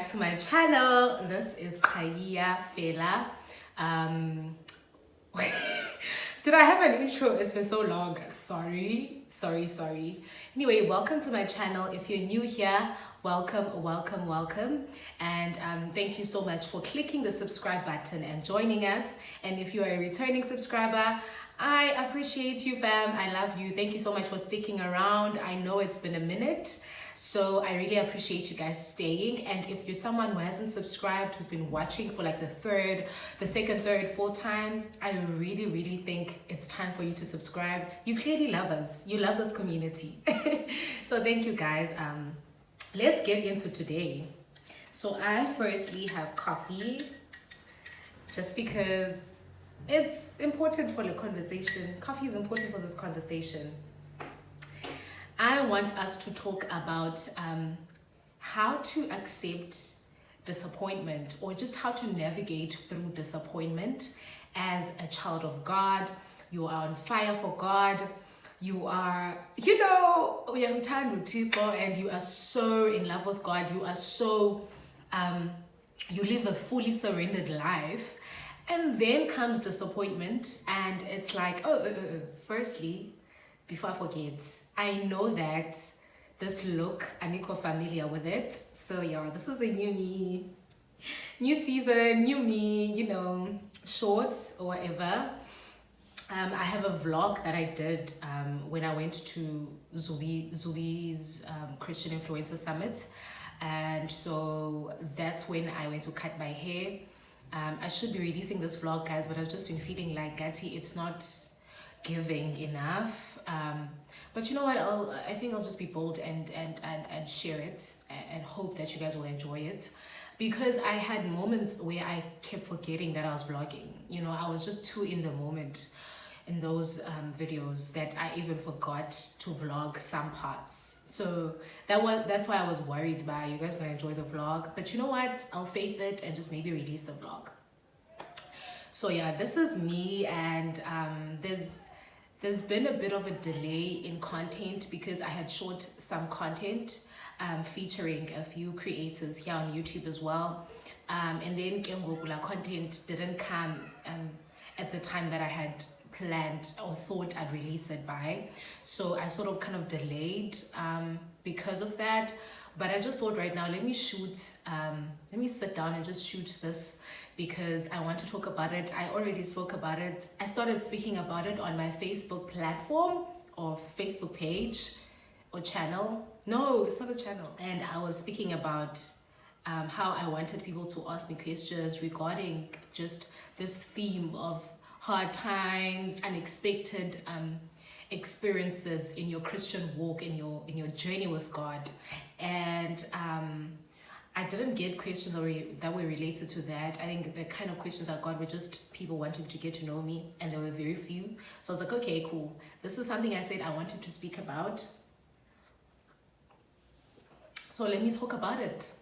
to my channel. This is Kaya Fela. Did I have an intro? It's been so long. Sorry. Anyway, welcome to my channel. If you're new here, welcome. And thank you so much for clicking the subscribe button and joining us. And if you are a returning subscriber, I appreciate you, fam. I love you. Thank you so much for sticking around. I know it's been a minute, so I really appreciate you guys staying. And if you're someone who hasn't subscribed, who's been watching for like the second, third, fourth time, I really think it's time for you to subscribe. You clearly love us. You love this community. So thank you, guys. Let's get into today. So I firstly have coffee, just because it's important for the conversation. Coffee is important for this conversation. I want us to talk about how to accept disappointment, or just how to navigate through disappointment as a child of God. You are on fire for God. You are, and you are so in love with God. You are so, you live a fully surrendered life. And then comes disappointment, and it's like, firstly, before I forget, I know that this look, I'm not familiar with it. So yeah, this is the new me, new season, new me, shorts or whatever. I have a vlog that I did when I went to Zubi's Christian Influencer Summit. And so that's when I went to cut my hair. I should be releasing this vlog, guys, but I've just been feeling like, Gatti, it's not giving enough. But you know what? I think I'll just be bold and share it and hope that you guys will enjoy it. Because I had moments where I kept forgetting that I was vlogging. I was just too in the moment in those videos that I even forgot to vlog some parts. So that's why I was worried by you guys gonna enjoy the vlog. But you know what? I'll faith it and just maybe release the vlog. So yeah, this is me, and there's been a bit of a delay in content because I had shot some content featuring a few creators here on YouTube as well. And then content didn't come at the time that I had planned or thought I'd release it by. So I sort of kind of delayed because of that. But I just thought right now, let me sit down and just shoot this, because I want to talk about it. I already spoke about it. I started speaking about it on my Facebook platform or Facebook page or channel. No, it's not a channel. And I was speaking about how I wanted people to ask me questions regarding just this theme of hard times, unexpected experiences in your Christian walk, in your journey with God. And I didn't get questions that were related to that. I think the kind of questions I got were just people wanting to get to know me, and there were very few. So I was like, okay, cool. This is something I said I wanted to speak about. So let me talk about it.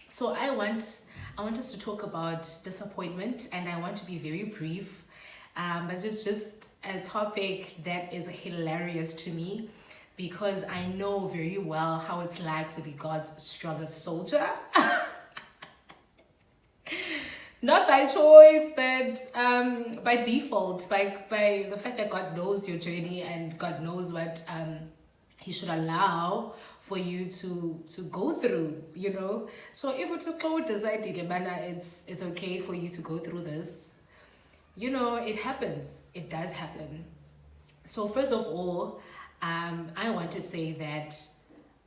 So I want us to talk about disappointment, and I want to be very brief. But it's just a topic that is hilarious to me, because I know very well how it's like to be God's strongest soldier. Not by choice, but by default, by the fact that God knows your journey and God knows what He should allow for you to go through, So if it's a code decided, it's okay for you to go through this. It happens. It does happen. So first of all, I want to say that,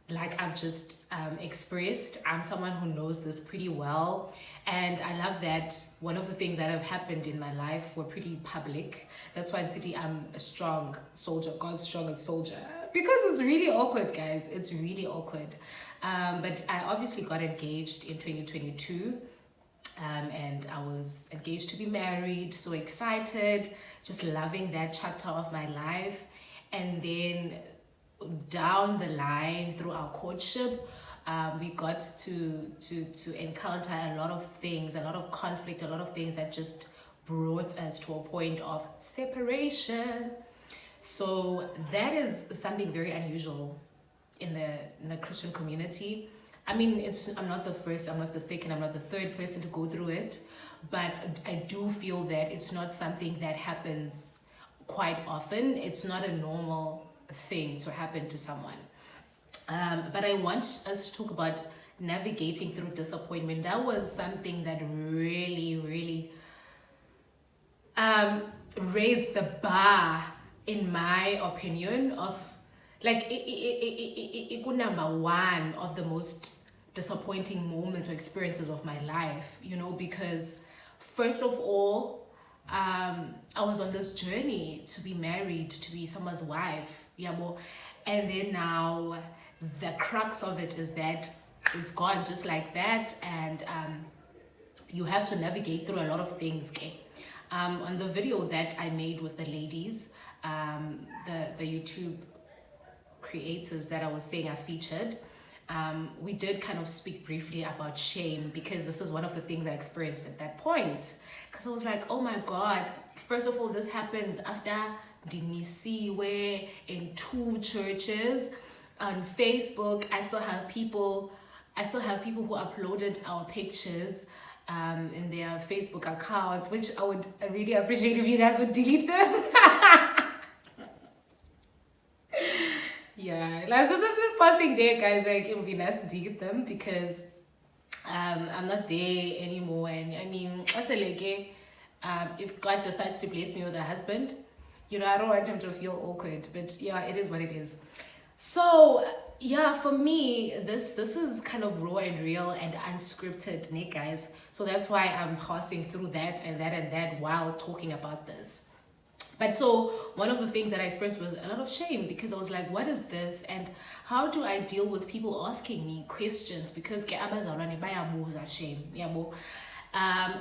like I've just expressed, I'm someone who knows this pretty well. And I love that one of the things that have happened in my life were pretty public. That's why in City, I'm a strong soldier, God's strongest soldier. Because it's really awkward, guys. It's really awkward. But I obviously got engaged in 2022. And I was engaged to be married, so excited, just loving that chapter of my life. And then down the line through our courtship, we got to encounter a lot of things, a lot of conflict, a lot of things that just brought us to a point of separation. So that is something very unusual in the Christian community. I mean, I'm not the first, I'm not the second, I'm not the third person to go through it, but I do feel that it's not something that happens quite often. It's not a normal thing to happen to someone. But I want us to talk about navigating through disappointment. That was something that really raised the bar, in my opinion, of like it number one of the most disappointing moments or experiences of my life, because first of all, I was on this journey to be married, to be someone's wife, and then now the crux of it is that it's gone just like that, and you have to navigate through a lot of things. On the video that I made with the ladies, the YouTube creators that I was saying I featured, we did kind of speak briefly about shame, because this is one of the things I experienced at that point. Because I was like, oh my God, first of all, this happens after Dinisiwe in 2 churches. On Facebook, I still have people who uploaded our pictures in their Facebook accounts, which I would really appreciate if you guys would delete them. Yeah, like just posting there, guys. Like, it would be nice to delete them, because I'm not there anymore. And I mean, also like, if God decides to bless me with a husband, I don't want him to feel awkward. But yeah, it is what it is. So yeah, for me, this is kind of raw and real and unscripted, Nick, guys. So that's why I'm passing through that and that while talking about this. But so one of the things that I experienced was a lot of shame, because I was like, what is this? And how do I deal with people asking me questions? Because shame.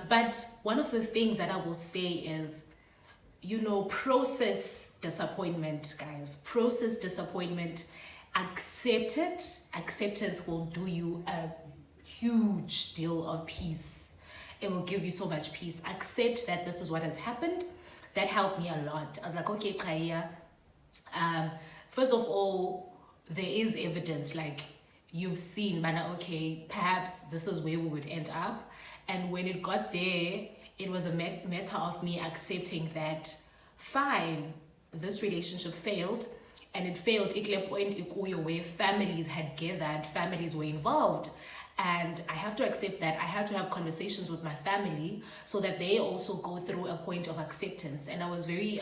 But one of the things that I will say is, process disappointment, guys. Process disappointment. Accept it. Acceptance will do you a huge deal of peace. It will give you so much peace. Accept that this is what has happened. That helped me a lot. I was like, okay, Kaya. First of all, there is evidence, like you've seen, okay, perhaps this is where we would end up. And when it got there, it was a matter of me accepting that, fine, this relationship failed, and it failed where families had gathered, families were involved. And I have to accept that. I have to have conversations with my family so that they also go through a point of acceptance. And I was very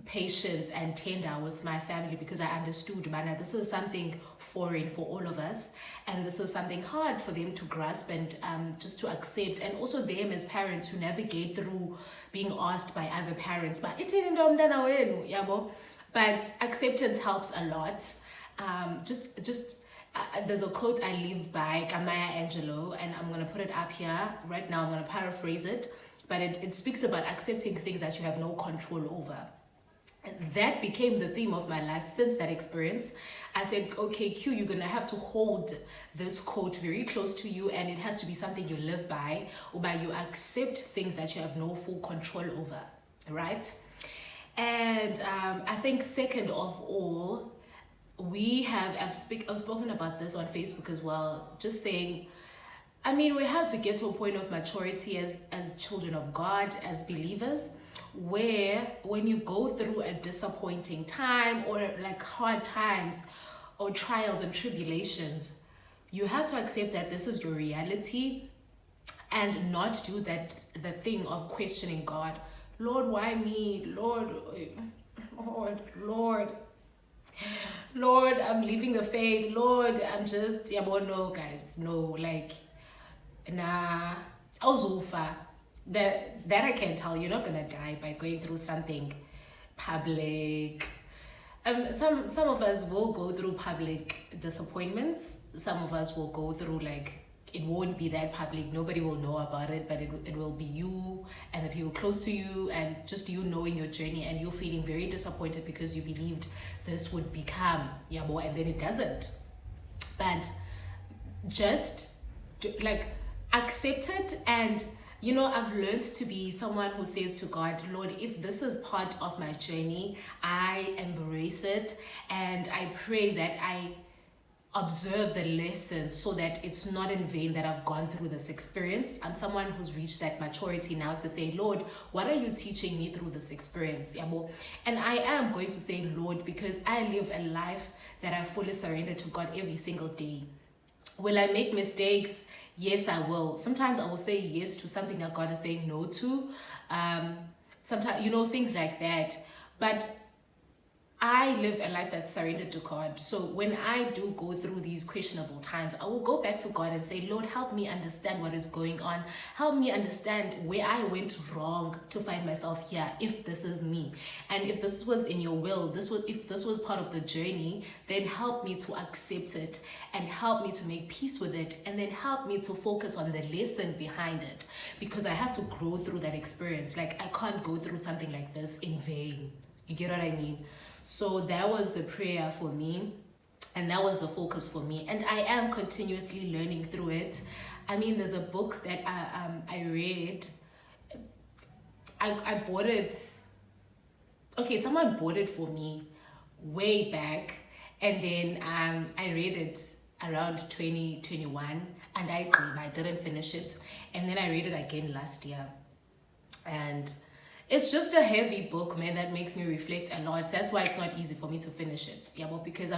patient and tender with my family, because I understood, this is something foreign for all of us. And this is something hard for them to grasp and just to accept. And also them as parents who navigate through being asked by other parents. But acceptance helps a lot. There's a quote I live by, Maya Angelou, and I'm going to put it up here right now. I'm going to paraphrase it, but it speaks about accepting things that you have no control over. And that became the theme of my life since that experience. I said, okay, Q, you're going to have to hold this quote very close to you, and it has to be something you live by, or by you accept things that you have no full control over, right? And I think second of all, I've spoken about this on Facebook as well, just saying, we have to get to a point of maturity as children of God, as believers, where when you go through a disappointing time or like hard times or trials and tribulations, you have to accept that this is your reality and not do the thing of questioning God. Lord, why me? Lord, I'm leaving the faith. Lord, I'm just, no, guys, no, like, nah, Auzufa. That I can tell. You're not gonna die by going through something public. Some of us will go through public disappointments. Some of us will go through, like, it won't be that public. Nobody will know about it, but it will be you and the people close to you, and just you knowing your journey, and you feeling very disappointed because you believed this would become, and then it doesn't. But just accept it. And I've learned to be someone who says to God, Lord, if this is part of my journey, I embrace it, and I pray that I observe the lesson so that it's not in vain that I've gone through this experience. I'm someone who's reached that maturity now to say, Lord, what are you teaching me through this experience? Yabo? And I am going to say, Lord, because I live a life that I fully surrender to God every single day. Will I make mistakes? Yes, I will. Sometimes I will say yes to something that God is saying no to. Sometimes, things like that. But I live a life that's surrendered to God. So when I do go through these questionable times, I will go back to God and say, Lord, help me understand what is going on. Help me understand where I went wrong to find myself here, if this is me. And if this was in your will, if this was part of the journey, then help me to accept it and help me to make peace with it. And then help me to focus on the lesson behind it, because I have to grow through that experience. Like, I can't go through something like this in vain. You get what I mean? So that was the prayer for me, and that was the focus for me, and I am continuously learning through it. I mean, there's a book that I read. I bought it. Okay, someone bought it for me way back, and then I read it around 2021, and I didn't finish it, and then I read it again last year, and it's just a heavy book, man, that makes me reflect a lot. That's why it's not easy for me to finish it. Yeah, but because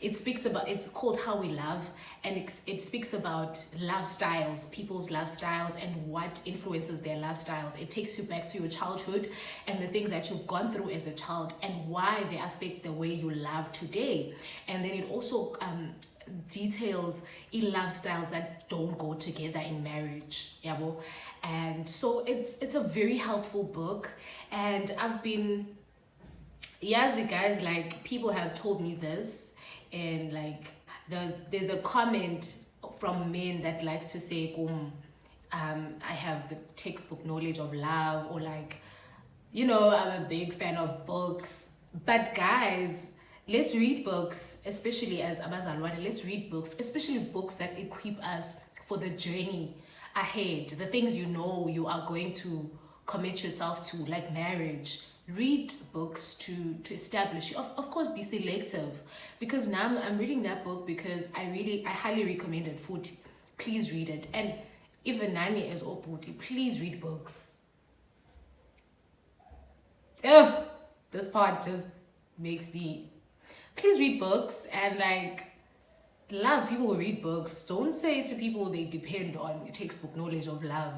it's called How We Love, and it speaks about love styles, people's love styles, and what influences their love styles. It takes you back to your childhood and the things that you've gone through as a child and why they affect the way you love today. And then it also details in love styles that don't go together in marriage. Yeah, well, and so it's a very helpful book, and I've been, yes, guys, like, people have told me this, and like there's a comment from men that likes to say, I have the textbook knowledge of love, or like, I'm a big fan of books. But guys, let's read books, especially as abazalwane. Let's read books, especially books that equip us for the journey ahead, the things you are going to commit yourself to, like marriage. Read books to establish. Of course, be selective, because now I'm reading that book because I highly recommend it. Futhi, please read it. And even Nani is Oputi, please read books. Oh, this part just makes me. Please read books, and like, love people who read books. Don't say to people they depend on textbook knowledge of love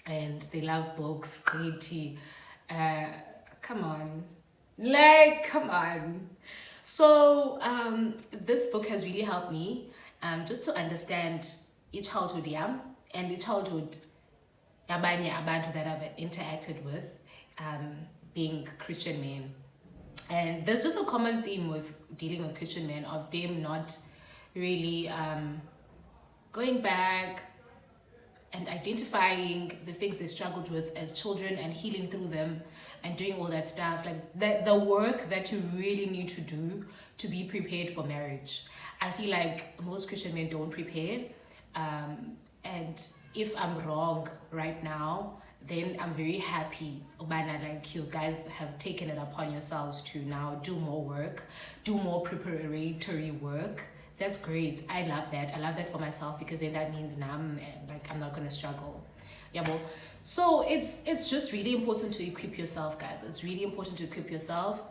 and they love books, creativity. Come on. So this book has really helped me just to understand each childhood and the childhood yabanye abantu that I've interacted with, being Christian men. And there's just a common theme with dealing with Christian men, of them not really going back and identifying the things they struggled with as children and healing through them and doing all that stuff, like the work that you really need to do to be prepared for marriage. I feel like most Christian men don't prepare, and if I'm wrong right now, then I'm very happy like you guys have taken it upon yourselves to now do more work, do more preparatory work. That's great. I love that. I love that for myself, because then that means now I'm not gonna struggle. Yeah, well, so it's just really important to equip yourself, guys. It's really important to equip yourself.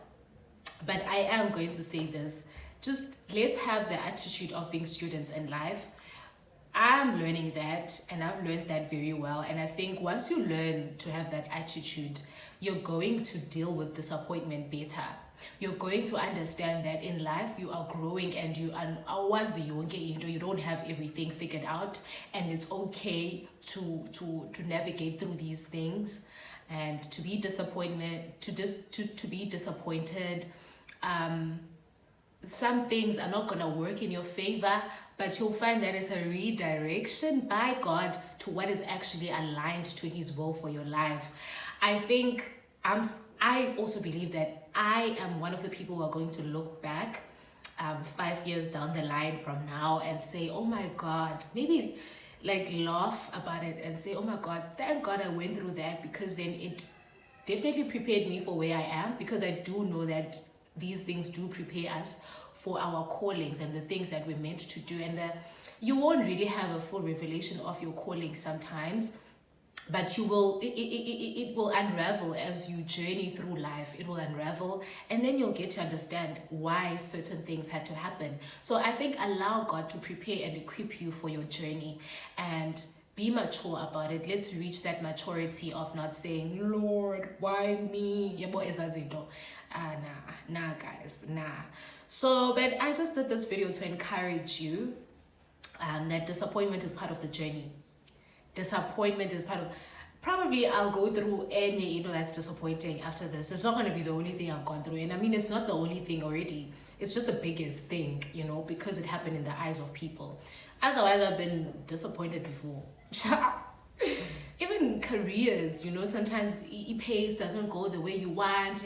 But I am going to say this: just let's have the attitude of being students in life. I'm learning that, and I've learned that very well. And I think once you learn to have that attitude, you're going to deal with disappointment better. You're going to understand that in life you are growing, and you don't have everything figured out, and it's okay to navigate through these things, and to be disappointed. Some things are not gonna work in your favor, but you'll find that it's a redirection by God to what is actually aligned to His will for your life. I also believe that I am one of the people who are going to look back 5 years down the line from now and say, oh my God, maybe like laugh about it and say, oh my God, thank God I went through that, because then it definitely prepared me for where I am, because I do know that these things do prepare us for our callings and the things that we're meant to do, and you won't really have a full revelation of your calling sometimes, but you will, it will unravel as you journey through life. It will unravel, and then you'll get to understand why certain things had to happen. So I think allow God to prepare and equip you for your journey, and be mature about it. Let's reach that maturity of not saying, Lord, why me? Nah, guys, nah. So, but I just did this video to encourage you that disappointment is part of the journey. Disappointment is part of, probably I'll go through any, that's disappointing after this. It's not going to be the only thing I've gone through. And I mean, it's not the only thing already. It's just the biggest thing, because it happened in the eyes of people. Otherwise, I've been disappointed before. Even careers, sometimes pace doesn't go the way you want.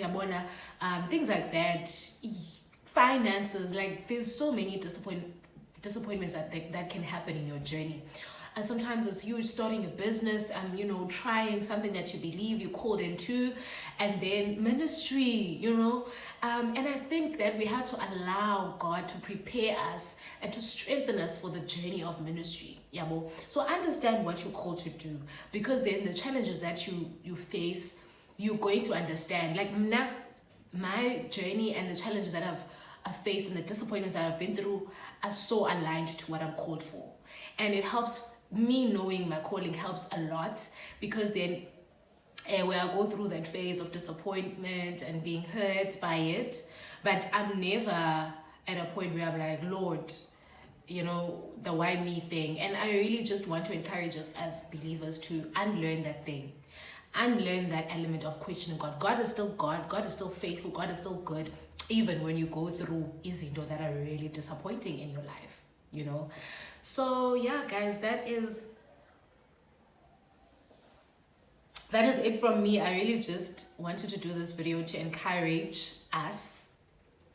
Things like that. Finances, like there's so many disappointments that can happen in your journey. And sometimes it's you starting a business and trying something that you believe you're called into, and then ministry, and I think that we have to allow God to prepare us and to strengthen us for the journey of ministry. So understand what you're called to do, because then the challenges that you face, you're going to understand. Like my journey and the challenges that I've faced and the disappointments that I've been through are so aligned to what I'm called for. And it helps me, knowing my calling helps a lot, because then where I go through that phase of disappointment and being hurt by it, but I'm never at a point where I'm like, Lord, the why me thing. And I really just want to encourage us as believers to unlearn that thing. Unlearn that element of questioning God. God is still God. God is still faithful. God is still good, even when you go through izinto that are really disappointing in your life, So yeah, guys, that is it from me. I really just wanted to do this video to encourage us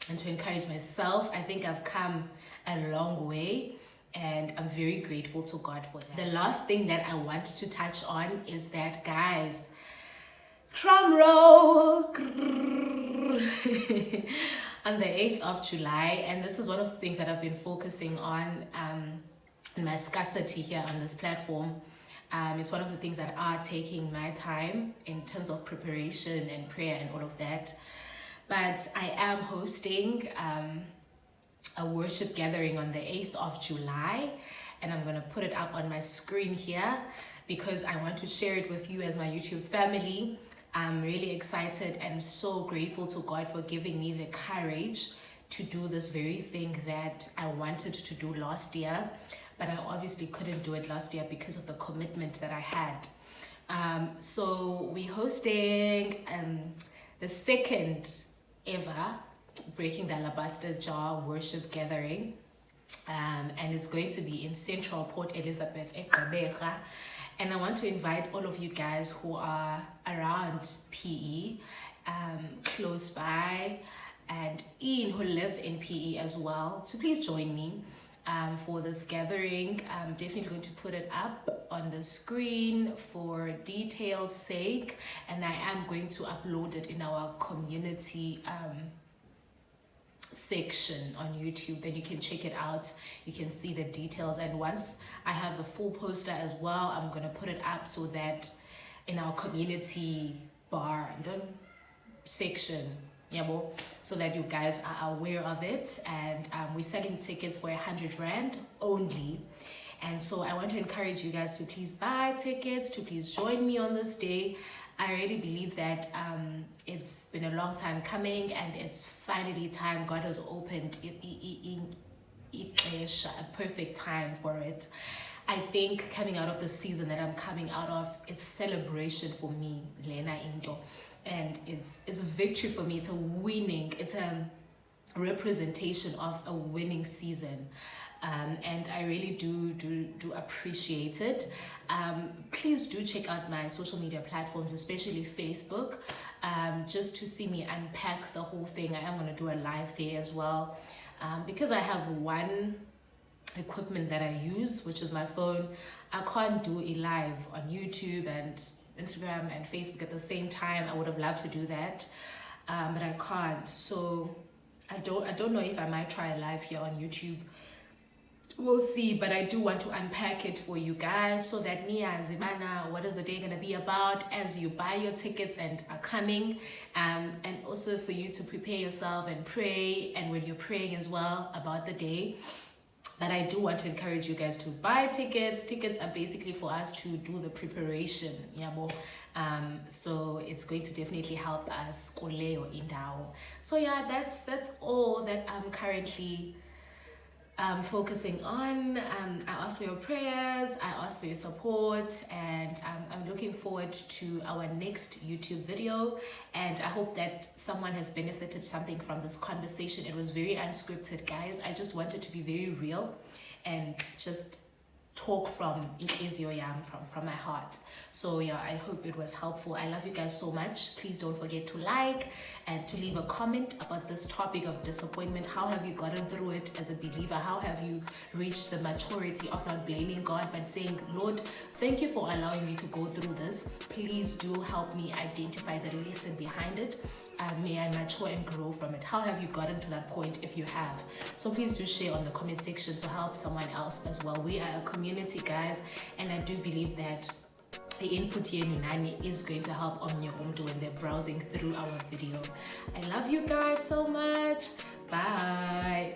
and to encourage myself. I think I've come a long way, and I'm very grateful to God for that. The last thing that I want to touch on is that, guys, drum roll, on the 8th of July, and this is one of the things that I've been focusing on in my scarcity here on this platform. It's one of the things that are taking my time in terms of preparation and prayer and all of that. But I am hosting a worship gathering on the 8th of July, and I'm going to put it up on my screen here because I want to share it with you as my YouTube family. I'm really excited and so grateful to God for giving me the courage to do this very thing that I wanted to do last year, but I obviously couldn't do it last year because of the commitment that I had. So we're hosting the second ever Breaking the Alabaster Jar worship gathering, and it's going to be in Central Port Elizabeth, eGqeberha. And I want to invite all of you guys who are around PE, close by, and who live in PE as well, to please join me for this gathering. I'm definitely going to put it up on the screen for details' sake, and I am going to upload it in our community section on YouTube. Then you can check it out, you can see the details, and once I have the full poster as well, I'm gonna put it up so that in our community bar section, so that you guys are aware of it. And we're selling tickets for 100 Rand only, and so I want to encourage you guys to please buy tickets, to please join me on this day. I really believe that it's been a long time coming, and it's finally time. God has opened a perfect time for it. I think coming out of the season that I'm coming out of, it's celebration for me, Lena Into, and it's a victory for me. It's a winning, it's a representation of a winning season. And I really do appreciate it. Please do check out my social media platforms, especially Facebook, just to see me unpack the whole thing. I am going to do a live there as well, because I have one equipment that I use, which is my phone. I can't do a live on YouTube and Instagram and Facebook at the same time. I would have loved to do that, but I can't. So I don't know if I might try a live here on YouTube. We'll see, but I do want to unpack it for you guys so that niyazi bana what is the day gonna be about as you buy your tickets and are coming, and also for you to prepare yourself and pray, and when you're praying as well about the day. But I do want to encourage you guys to buy tickets. Tickets are basically for us to do the preparation, yabo. So it's going to definitely help us kuleo indawo. So yeah, that's all that I'm currently focusing on. I ask for your prayers, I ask for your support, and I'm looking forward to our next YouTube video, and I hope that someone has benefited something from this conversation. It was very unscripted, guys. I just wanted to be very real and just talk from from my heart. So yeah, I hope it was helpful. I love you guys so much. Please don't forget to like and to leave a comment about this topic of disappointment. How have you gotten through it as a believer? How have you reached the maturity of not blaming God but saying, Lord, thank you for allowing me to go through this. Please do help me identify the lesson behind it. May I mature and grow from it. How have you gotten to that point if you have? So please do share on the comment section to help someone else as well. We are a community, guys, and I do believe that the input here is going to help on your home when they're browsing through our video. I love you guys so much. Bye.